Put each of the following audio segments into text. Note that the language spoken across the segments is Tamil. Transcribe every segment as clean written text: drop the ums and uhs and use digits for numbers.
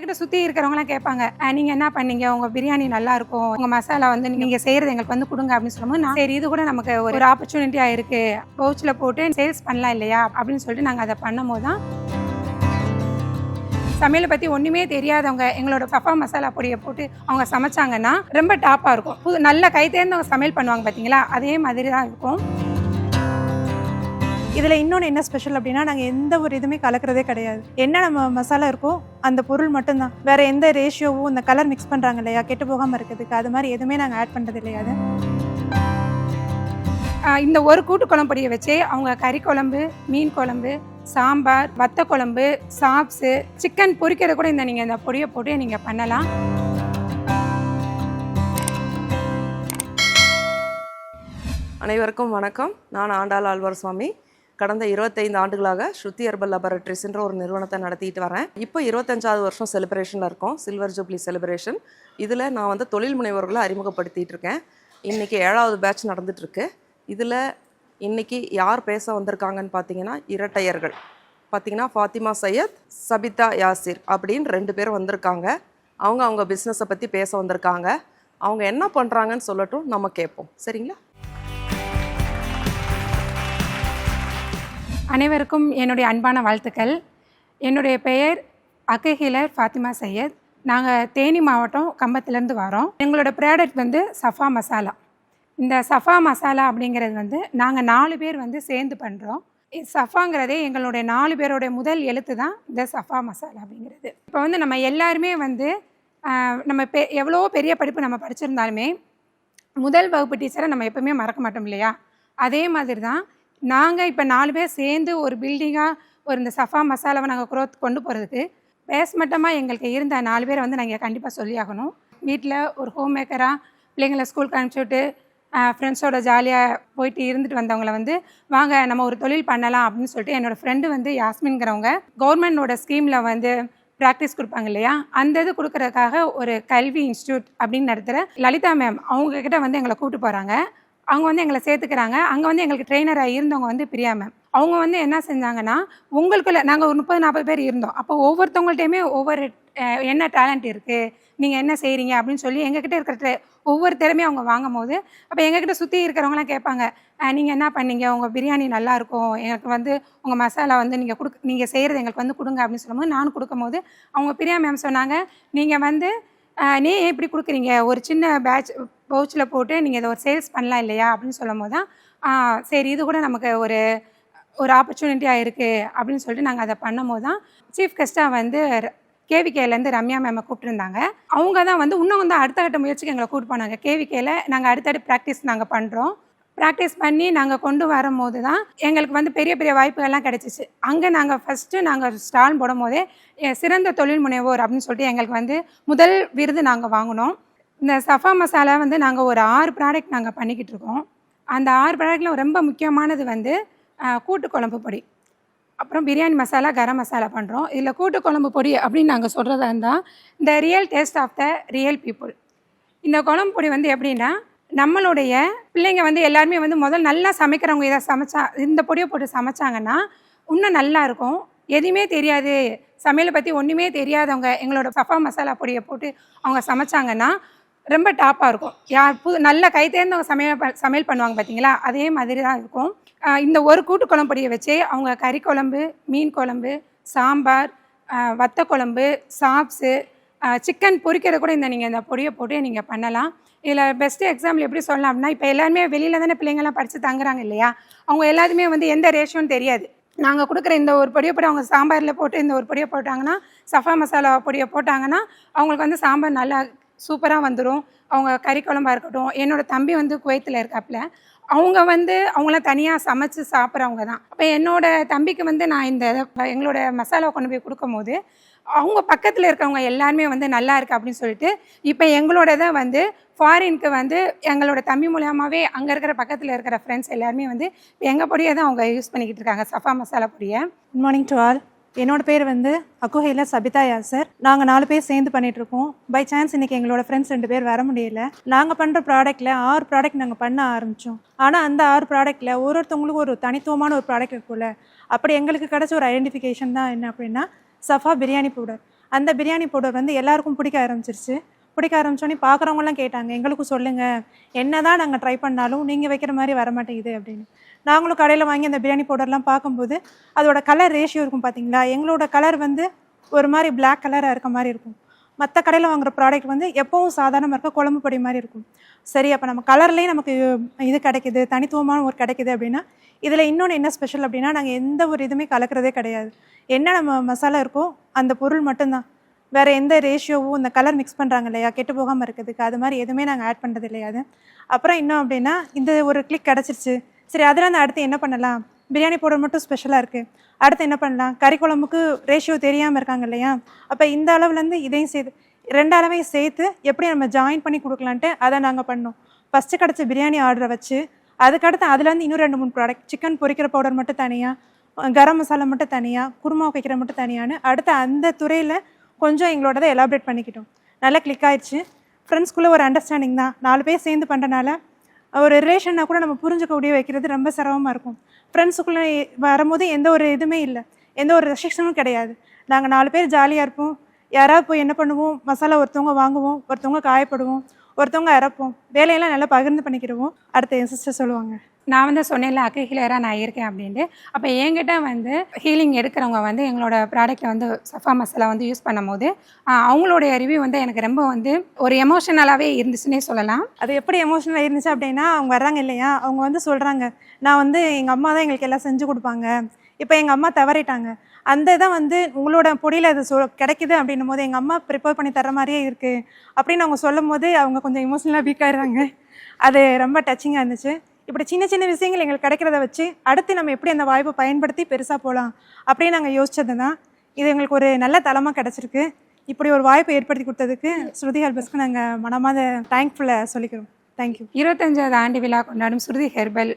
எங்ககிட்ட சுற்றி இருக்கிறவங்களாம் கேட்பாங்க, நீங்கள் என்ன பண்ணீங்க, உங்கள் பிரியாணி நல்லா இருக்கும், உங்கள் மசாலா வந்து நீங்கள் செய்கிறது எங்களுக்கு வந்து கொடுங்க அப்படின்னு சொல்லும்போது, நான் சரி இது கூட நமக்கு ஒரு ஆப்பர்ச்சுனிட்டியாக இருக்குது, பவுச்சில் போட்டு சேல்ஸ் பண்ணலாம் இல்லையா அப்படின்னு சொல்லிட்டு நாங்கள் அதை பண்ணும் போது தான் சமையலை பற்றி ஒன்றுமே தெரியாதவங்க எங்களோட சஃபா மசாலா பொடியை போட்டு அவங்க சமைச்சாங்கன்னா ரொம்ப டாப்பாக இருக்கும். நல்ல கை தேர்ந்தவங்க சமையல் பண்ணுவாங்க பார்த்தீங்களா, அதே மாதிரி தான் இருக்கும். இதில் இன்னொன்று என்ன ஸ்பெஷல் அப்படின்னா, நாங்கள் எந்த ஒரு இதுவுமே கலக்கிறதே கிடையாது. என்ன நம்ம மசாலா இருக்கோ அந்த பொருள் மட்டும்தான். வேறு எந்த ரேஷியோவும் இந்த கலர் மிக்ஸ் பண்ணுறாங்க இல்லையா, கெட்டு போகாமல் இருக்கிறதுக்கு, அது மாதிரி எதுவுமே நாங்கள் ஆட் பண்ணுறது இல்லையாது. இந்த ஒரு கூட்டு குழம்பு பொடியை வச்சு அவங்க கறி குழம்பு, மீன் குழம்பு, சாம்பார், வத்த குழம்பு, சாப்ஸு, சிக்கன் பொரிக்கிறது கூட நீங்கள் இந்த பொடியை போட்டு நீங்கள் பண்ணலாம். அனைவருக்கும் வணக்கம். நான் ஆண்டாள் ஆழ்வார் சுவாமி. கடந்த 25 ஆண்டுகளாக ஸ்ருதி ஹெர்பல் லேபரட்டரிஸ்ன்ற ஒரு நிறுவனத்தை நடத்திட்டு வரேன். இப்போ 25வது வருஷம் செலிப்ரேஷனில் இருக்கோம், சில்வர் ஜூப்ளி செலிப்ரேஷன். இதில் நான் வந்து தொழில் முனைவோர்களை அறிமுகப்படுத்திகிட்டு இருக்கேன். இன்றைக்கி 7வது பேட்ச் நடந்துகிட்ருக்கு. இதில் இன்றைக்கி யார் பேச வந்திருக்காங்கன்னு பார்த்தீங்கன்னா, இரட்டையர்கள் பார்த்தீங்கன்னா ஃபாத்திமா சையத், சபிதா யாசிர் அப்படின்னு 2 பேர் வந்திருக்காங்க. அவங்க பிஸ்னஸை பற்றி பேச வந்திருக்காங்க. அவங்க என்ன பண்ணுறாங்கன்னு சொல்லட்டும், நம்ம கேட்போம். சரிங்களா? அனைவருக்கும் என்னுடைய அன்பான வாழ்த்துக்கள். என்னுடைய பெயர் அகஹிலர் ஃபாத்திமா சையத். நாங்கள் தேனி மாவட்டம் கம்பத்துலேருந்து வரோம். எங்களோட ப்ராடக்ட் வந்து சஃபா மசாலா. இந்த சஃபா மசாலா அப்படிங்கிறது வந்து நாங்கள் 4 பேர் வந்து சேர்ந்து பண்ணுறோம். சஃபாங்கிறதே எங்களுடைய 4 பேரோடைய முதல் எழுத்து தான் இந்த சஃபா மசாலா அப்படிங்கிறது. இப்போ வந்து நம்ம எல்லாருமே வந்து நம்ம எவ்வளோ பெரிய படிப்பு நம்ம படிச்சிருந்தாலுமே முதல் வகுப்பு டீச்சரை நம்ம எப்போவுமே மறக்க மாட்டோம் இல்லையா? அதே மாதிரி தான் நாங்கள் இப்போ 4 பேர் சேர்ந்து ஒரு பில்டிங்காக ஒரு இந்த சஃபா மசாலாவை நாங்கள் க்ரோத் கொண்டு போகிறதுக்கு பேஸ்மட்டமாக எங்களுக்கு இருந்த 4 பேரை வந்து நாங்கள் கண்டிப்பாக சொல்லி ஆகணும். வீட்டில் ஒரு ஹோம் மேக்கராக பிள்ளைங்களை ஸ்கூலுக்கு அனுப்பிச்சுட்டு ஃப்ரெண்ட்ஸோட ஜாலியாக போயிட்டு இருந்துட்டு வந்தவங்களை வந்து வாங்க நம்ம ஒரு தொழில் பண்ணலாம் அப்படின்னு சொல்லிட்டு என்னோடய ஃப்ரெண்டு வந்து யாஸ்மின்கிறவங்க கவர்மெண்டோட ஸ்கீமில் வந்து ப்ராக்டிஸ் கொடுப்பாங்க இல்லையா, அந்த இது கொடுக்குறதுக்காக ஒரு கல்வி இன்ஸ்டியூட் அப்படின்னு நடத்துகிற லலிதா மேம் அவங்கக்கிட்ட வந்து எங்களை கூப்பிட்டு போகிறாங்க. அவங்க வந்து எங்களை சேர்த்துக்கிறாங்க. அங்கே வந்து எங்களுக்கு ட்ரெயினராக இருந்தவங்க வந்து பிரியா மேம். அவங்க வந்து என்ன செஞ்சாங்கன்னா, உங்களுக்குள்ள நாங்கள் ஒரு 30-40 பேர் இருந்தோம். அப்போ ஒவ்வொருத்தவங்கள்ட்டையுமே ஒவ்வொரு என்ன டேலண்ட் இருக்குது, நீங்கள் என்ன செய்கிறீங்க அப்படின்னு சொல்லி எங்ககிட்ட இருக்கிற ஒவ்வொரு திறமையும் அவங்க வாங்கும் போது, அப்போ எங்ககிட்ட சுற்றி இருக்கிறவங்களாம் கேட்பாங்க, நீங்கள் என்ன பண்ணீங்க, உங்கள் பிரியாணி நல்லாயிருக்கும், எனக்கு வந்து உங்கள் மசாலா வந்து நீங்கள் செய்கிறது எங்களுக்கு வந்து கொடுங்க அப்படின்னு சொல்லும்போது நானும் கொடுக்கும்போது அவங்க பிரியா மேம் சொன்னாங்க, நீங்கள் வந்து நீ எப்படி கொடுக்குறீங்க, ஒரு சின்ன பவுச்சில் போட்டு நீங்கள் இதை ஒரு சேல்ஸ் பண்ணலாம் இல்லையா அப்படின்னு சொல்லும் போது தான் சரி இது கூட நமக்கு ஒரு ஆப்பர்ச்சுனிட்டியாக இருக்குது அப்படின்னு சொல்லிட்டு நாங்கள் அதை பண்ணும் போது தான் சீஃப் கெஸ்ட்டாக வந்து கேவிகேலேருந்து ரம்யா மேமை கூப்பிட்டுருந்தாங்க. அவங்க தான் வந்து இன்னும் வந்து அடுத்த கட்ட முயற்சிக்கு எங்களை கூப்பிட்டு போனாங்க. கேவிகேயில் நாங்கள் அடுத்தடுத்து ப்ராக்டிஸ் நாங்கள் பண்ணுறோம். ப்ராக்டிஸ் பண்ணி நாங்கள் கொண்டு வரும்போது தான் எங்களுக்கு வந்து பெரிய பெரிய வாய்ப்புகள்லாம் கிடச்சிச்சு. அங்கே நாங்கள் ஸ்டால் போடும் போதே சிறந்த தொழில் முனைவோர் அப்படின்னு சொல்லிட்டு எங்களுக்கு வந்து முதல் விருது நாங்கள் வாங்கினோம். இந்த சஃபா மசாலா வந்து நாங்கள் ஒரு 6 ப்ராடக்ட் நாங்கள் பண்ணிக்கிட்டு இருக்கோம். அந்த 6 ப்ராடக்டில் ரொம்ப முக்கியமானது வந்து கூட்டு குழம்பு பொடி, அப்புறம் பிரியாணி மசாலா, கரம் மசாலா பண்ணுறோம். இதில் கூட்டு குழம்பு பொடி அப்படின்னு நாங்கள் சொல்கிறதா இருந்தால் இந்த real taste of the real people. இந்த குழம்பு பொடி வந்து எப்படின்னா, நம்மளுடைய பிள்ளைங்க வந்து எல்லாருமே வந்து முதல் நல்லா சமைக்கிறவங்க இதை இந்த பொடியை போட்டு சமைச்சாங்கன்னா இன்னும் நல்லாயிருக்கும். எதுவுமே தெரியாது, சமையலை பற்றி ஒன்றுமே தெரியாதவங்க எங்களோட சஃபா மசாலா பொடியை போட்டு அவங்க சமைச்சாங்கன்னா ரொம்ப டாப்பாக இருக்கும். நல்ல கை தேர்ந்தவங்க சமையல் பண்ணுவாங்க பார்த்தீங்களா, அதே மாதிரி தான் இருக்கும். இந்த ஒரு கூட்டு குழம்பு பொடியை வச்சு அவங்க கறி குழம்பு, மீன் குழம்பு, சாம்பார், வத்த குழம்பு, சாப்ஸு, சிக்கன் பொரிக்கிறது கூட நீங்கள் இந்த பொடியை போட்டு நீங்கள் பண்ணலாம். இதில் பெஸ்ட்டு எக்ஸாம்பிள் எப்படி சொல்லலாம் அப்படின்னா, இப்போ எல்லாருமே வெளியில் தானே பிள்ளைங்கள்லாம் படித்து தங்குறாங்க இல்லையா, அவங்க எல்லாத்துமே வந்து எந்த ரேஷியோன்னு தெரியாது. நாங்கள் கொடுக்குற இந்த ஒரு பொடியை போட்டு அவங்க சாம்பாரில் போட்டு இந்த ஒரு பொடியை போட்டாங்கன்னா, சஃபா மசாலா பொடியை போட்டாங்கன்னா அவங்களுக்கு வந்து சாம்பார் நல்லா சூப்பராக வந்துடும். அவங்க கறி குழம்பாக இருக்கட்டும், என்னோடய தம்பி வந்து குவைத்தில் இருக்காப்புல, அவங்க வந்து அவங்களாம் தனியாக சமைச்சு சாப்பிட்றவங்க தான். அப்போ என்னோடய தம்பிக்கு வந்து நான் எங்களோட மசாலாவை கொண்டு போய் கொடுக்கும்போது அவங்க பக்கத்தில் இருக்கிறவங்க எல்லாருமே வந்து நல்லா இருக்குது அப்படின்னு சொல்லிட்டு இப்போ எங்களோட தான் வந்து ஃபாரினுக்கு வந்து எங்களோட தம்பி மூலமாகவே அங்கே இருக்கிற பக்கத்தில் இருக்கிற ஃப்ரெண்ட்ஸ் எல்லாருமே வந்து எங்கள் பொடியை தான் அவங்க யூஸ் பண்ணிக்கிட்டு இருக்காங்க, சஃபா மசாலா பொடியை. Good morning to all. என்னோட பேர் வந்து அகஹிலர் சபிதா யாசிர். நாங்கள் 4 பேர் சேர்ந்து பண்ணிகிட்ருக்கோம். பை சான்ஸ் இன்றைக்கி எங்களோட ஃப்ரெண்ட்ஸ் 2 பேர் வர முடியல. நாங்கள் பண்ணுற ப்ராடக்ட்டில் 6 ப்ராடக்ட் நாங்கள் பண்ண ஆரம்பித்தோம். ஆனால் அந்த 6 ப்ராடக்ட்டில் ஒருத்தவங்களுக்கும் ஒரு தனித்துவமான ஒரு ப்ராடக்ட் இருக்குல்ல, அப்படி எங்களுக்கு கிடச்ச ஒரு ஐடென்டிஃபிகேஷன் தான் என்ன அப்படின்னா சஃபா பிரியாணி பவுடர். அந்த பிரியாணி பவுடர் வந்து எல்லாருக்கும் பிடிக்க ஆரம்பிச்சிருச்சு. பிடிக்க ஆரம்பிச்சோன்னே பார்க்குறவங்கலாம் கேட்டாங்க, எங்களுக்கும் சொல்லுங்கள், என்ன தான் நாங்கள் ட்ரை பண்ணாலும் நீங்கள் வைக்கிற மாதிரி வர மாட்டேங்குது அப்படின்னு. நாங்களும் கடையில் வாங்கி அந்த பிரியாணி பவுடர்லாம் பார்க்கும்போது அதோட கலர் ரேஷியோ இருக்கும் பார்த்தீங்களா, எங்களோட கலர் வந்து ஒரு மாதிரி பிளாக் கலராக இருக்க மாதிரி இருக்கும். மற்ற கடையில் வாங்குற ப்ராடக்ட் வந்து எப்பவும் சாதாரணமாக இருக்க குழம்பு பொடி மாதிரி இருக்கும். சரி, அப்போ நம்ம கலர்லேயே நமக்கு இது கிடைக்குது, தனித்துவமான ஒரு கிடைக்குது அப்படின்னா, இதில் இன்னொன்று என்ன ஸ்பெஷல் அப்படின்னா, நாங்கள் எந்த ஒரு இதுவுமே கலக்கிறதே கிடையாது. என்ன நம்ம மசாலா இருக்கோ அந்த பொருள் மட்டும்தான். வேறு எந்த ரேஷியோவும் இந்த கலர் மிக்ஸ் பண்ணுறாங்க இல்லையா, கெட்டு போகாமல் இருக்கிறதுக்கு, அது மாதிரி எதுவுமே நாங்கள் ஆட் பண்ணுறது இல்லையாது. அப்புறம் இன்னும் அப்படின்னா, இந்த ஒரு கிளிக் கிடச்சிருச்சு, சரி அதில் அந்த அடுத்து என்ன பண்ணலாம், பிரியாணி பவுடர் மட்டும் ஸ்பெஷலாக இருக்குது, அடுத்து என்ன பண்ணலாம், கறி குழம்புக்கு ரேஷியோ தெரியாமல் இருக்காங்க இல்லையா, அப்போ இந்த அளவுலேருந்து இதையும் சேர்த்து 2 அளவையும் சேர்த்து எப்படி நம்ம ஜாயின் பண்ணி கொடுக்கலான்ட்டு அதை நாங்கள் பண்ணோம். ஃபஸ்ட்டு கிடச்ச பிரியாணி ஆர்டரை வச்சு அதுக்கடுத்து அதுலேருந்து இன்னும் 2-3 ப்ராடக்ட், சிக்கன் பொரிக்கிற பவுடர் மட்டும் தனியாக, கரம் மசாலா மட்டும் தனியாக, குருமா வைக்கிற மட்டும் தனியான்னு அடுத்து அந்த துறையில் கொஞ்சம் எங்களோடதை எலாபரேட் பண்ணிக்கிட்டோம். நல்லா கிளிக் ஆயிடுச்சு. ஃப்ரெண்ட்ஸ்குள்ளே ஒரு அண்டர்ஸ்டாண்டிங் தான், 4 பேர் சேர்ந்து பண்ணுறனால ஒரு ரிலேஷன்னா கூட நம்ம புரிஞ்சுக்கூடிய வைக்கிறது ரொம்ப சிரமமாக இருக்கும். ஃப்ரெண்ட்ஸுக்குள்ளே வரும்போது எந்த ஒரு இதுவுமே இல்லை, எந்த ஒரு ரெஸ்ட்ரிக்ஷனும் கிடையாது. நாங்கள் 4 பேர் ஜாலியாக இருப்போம். யாராவது போய் என்ன பண்ணுவோம், மசாலா ஒருத்தவங்க வாங்குவோம், ஒருத்தவங்க காயப்படுவோம், ஒருத்தவங்க அரைப்போம், வேலையெல்லாம் நல்லா பகிர்ந்து பண்ணிக்கிடுவோம். அடுத்து என் சிஸ்டர் சொல்லுவாங்க. நான் வந்து சொன்னேன்ல அக்கு ஹீலராக நான் இருக்கேன் அப்படின்ட்டு. அப்போ என்கிட்ட வந்து ஹீலிங் எடுக்கிறவங்க வந்து எங்களோட ப்ராடக்ட்டை வந்து சஃபா மசாலா வந்து யூஸ் பண்ணும்போது அவங்களுடைய ரிவ்யூ வந்து எனக்கு ரொம்ப வந்து ஒரு எமோஷனலாகவே இருந்துச்சுன்னே சொல்லலாம். அது எப்படி எமோஷனலாக இருந்துச்சு அப்படின்னா, அவங்க வர்றாங்க இல்லையா, அவங்க வந்து சொல்கிறாங்க, நான் வந்து எங்கள் அம்மா தான் எங்களுக்கு எல்லாம் செஞ்சு கொடுப்பாங்க, இப்போ எங்கள் அம்மா தவறிட்டாங்க, அந்த இதை வந்து உங்களோட பொடியில் அது கிடைக்குது அப்படின்னும் போது எங்கள் அம்மா ப்ரிப்பேர் பண்ணி தர மாதிரியே இருக்குது அப்படின்னு அவங்க சொல்லும் போது அவங்க கொஞ்சம் எமோஷனலாக வீக் ஆயிடுறாங்க. அது ரொம்ப டச்சிங்காக இருந்துச்சு. இப்படி சின்ன சின்ன விஷயங்கள் எங்களுக்கு கிடைக்கிறத வச்சு அடுத்து நம்ம எப்படி அந்த வாய்ப்பை பயன்படுத்தி பெருசாக போகலாம் அப்படின்னு நாங்கள் யோசிச்சது தான். இது எங்களுக்கு ஒரு நல்ல தளமாக கிடச்சிருக்கு. இப்படி ஒரு வாய்ப்பை ஏற்படுத்தி கொடுத்ததுக்கு ஸ்ருதி ஹெர்பல்ஸ்க்கு நாங்கள் மனமாத தேங்க்ஃபுல்லாக சொல்லிக்கிறோம். தேங்க்யூ. 25வது ஆண்டு விழா கொண்டாடும் ஸ்ருதி ஹெர்பல்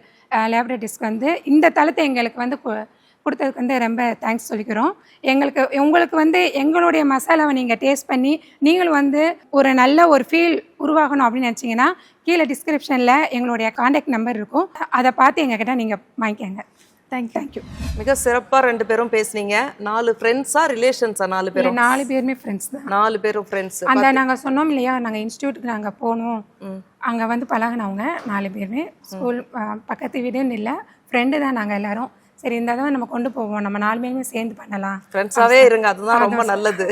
லேபரேட்டரிஸ்க்கு வந்து இந்த தளத்தை எங்களுக்கு வந்து கொடுத்ததுக்கு வந்து ரொம்ப தேங்க்ஸ் சொல்லிக்கிறோம். உங்களுக்கு வந்து எங்களுடைய மசாலாவை நீங்கள் டேஸ்ட் பண்ணி நீங்களும் வந்து ஒரு நல்ல ஒரு ஃபீல் உருவாகணும் அப்படின்னு நினச்சிங்கன்னா கீழே டிஸ்கிரிப்ஷனில் எங்களுடைய காண்டாக்ட் நம்பர் இருக்கும், அதை பார்த்து எங்ககிட்ட நீங்கள் வாங்கிக்கோங்க. தேங்க்யூ. மிக சிறப்பாக 2 பேரும் பேசுனீங்க. 4 ஃப்ரெண்ட்ஸா ரிலேஷன்ஸா? 4 பேரும் 4 பேருமே ஃப்ரெண்ட்ஸ் தான். 4 பேரும் ஃப்ரெண்ட்ஸ். அந்த நாங்கள் சொன்னோம் இல்லையா, நாங்கள் இன்ஸ்டியூட்டுக்கு நாங்கள் போனோம், அங்கே வந்து பழகினவங்க 4 பேருமே. ஸ்கூல் பக்கத்து வீடுன்னு இல்லை, ஃப்ரெண்டு தான் நாங்கள் எல்லாரும். சரி, இந்த தடவை நம்ம கொண்டு போவோம், நம்ம 4 பேருமே சேர்ந்து பண்ணலாம், ஃப்ரெண்ட்ஸாகவே இருங்க, அதுதான் ரொம்ப நல்லது.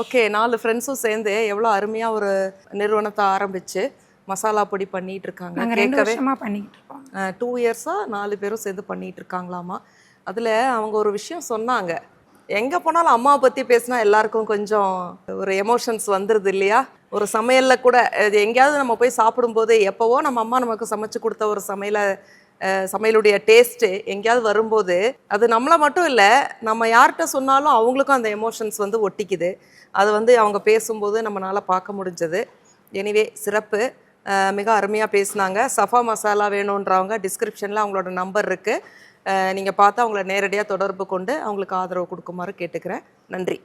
ஓகே, 4 ஃப்ரெண்ட்ஸும் சேர்ந்து எவ்வளோ அருமையாக ஒரு நிறுவனத்தை ஆரம்பித்து மசாலா பொடி பண்ணிட்டு இருக்காங்க. நாங்கள் 2 வருஷமாக பண்ணிக்கிட்டு இருக்கோம். 2 இயர்ஸாக 4 பேரும் சேர்ந்து பண்ணிட்டு இருக்காங்களாமா. அதில் அவங்க ஒரு விஷயம் சொன்னாங்க, எங்கே போனாலும் அம்மாவை பற்றி பேசினா எல்லாருக்கும் கொஞ்சம் ஒரு எமோஷன்ஸ் வந்துடுது இல்லையா. ஒரு சமையலில் கூட எங்கேயாவது நம்ம போய் சாப்பிடும்போது எப்போவோ நம்ம அம்மா நமக்கு சமைச்சு கொடுத்த ஒரு சமையலுடைய டேஸ்ட்டு எங்கேயாவது வரும்போது அது நம்மளை மட்டும் இல்லை, நம்ம யார்கிட்ட சொன்னாலும் அவங்களுக்கும் அந்த எமோஷன்ஸ் வந்து ஒட்டிக்குது. அது வந்து அவங்க பேசும்போது நம்மளால் பார்க்க முடிஞ்சது. எனிவே சிறப்பு, மிக அருமையாக பேசினாங்க. சஃபா மசாலா வேணுன்றவங்க டிஸ்கிரிப்ஷனில் அவங்களோட நம்பர் இருக்குது, நீங்கள் பார்த்து அவங்கள நேரடியாக தொடர்பு கொண்டு அவங்களுக்கு ஆதரவு கொடுக்குமாறு கேட்டுக்கிறேன். நன்றி.